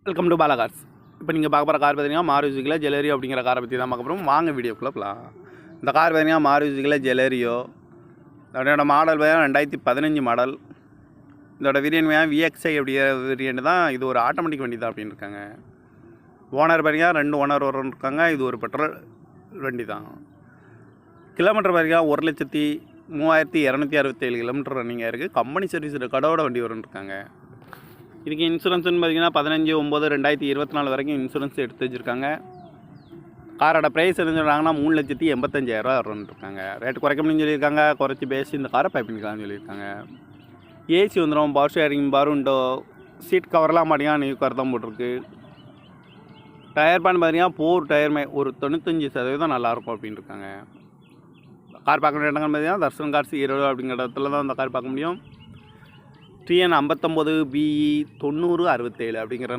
Welcome to Bala cars. இப்போ நீங்கள் பார்க்க போகிற கார் பார்த்தீங்கன்னா மாருதியில் ஜெலரியோ அப்படிங்கிற காரை பற்றி தான் பார்க்க போகிறோம். வாங்க வீடியோக்குள்ளே போகலாம். இந்த கார் பார்த்தீங்கன்னா மாருதியில் ஜெலரியோ. அதோட மாடல் பார்த்தீங்கன்னா 2015 மாடல். இதோட வேரியன்ட் VXI அப்படிங்கிற வேரியன்ட் தான். இது ஒரு ஆட்டோமேட்டிக் வண்டி தான் அப்படின்னு இருக்காங்க. ஓனர் பார்த்தீங்கன்னா 2 ஓனர் இருக்காங்க. இது ஒரு பெட்ரோல் வண்டி தான். கிலோமீட்டர் பார்த்தீங்கன்னா 1,03,267 கிலோமீட்டர் ரன்னிங்காக இருக்குது. கம்பெனி சர்வீஸ் ரெக்கார்டோட வண்டி வரும்னு இருக்காங்க. இதுக்கு இன்சூரன்ஸ்னு பார்த்தீங்கன்னா 15/9/2024 வரைக்கும் இன்சூரன்ஸ் எடுத்து வச்சுருக்காங்க. காரோட ப்ரைஸ் என்ன சொல்கிறாங்கன்னா 3,85,000 வரும்ன்ருக்காங்க. ரேட்டு குறைக்க முடியும்னு சொல்லியிருக்காங்க. குறைச்சி பேசி இந்த காரை பை பண்ணிக்கலாம்னு சொல்லியிருக்காங்க. ஏசி வந்துடும், power steering, power window, seat கவர்லாம் பார்த்தீங்கன்னா நியூ கவர் தான் போட்டிருக்கு. டயர் பேன் பார்த்தீங்கன்னா 4 டயருமே ஒரு 95% நல்லாயிருக்கும் அப்படின்னு இருக்காங்க. கார் பார்க்க வேண்டிய இடங்கள் பார்த்தீங்கன்னா தர்ஷன் கார்ஸ் ஈரோடு அப்படிங்கிற இடத்துல தான் அந்த கார் பார்க்க முடியும். TN 59BE 9067 அப்படிங்கிற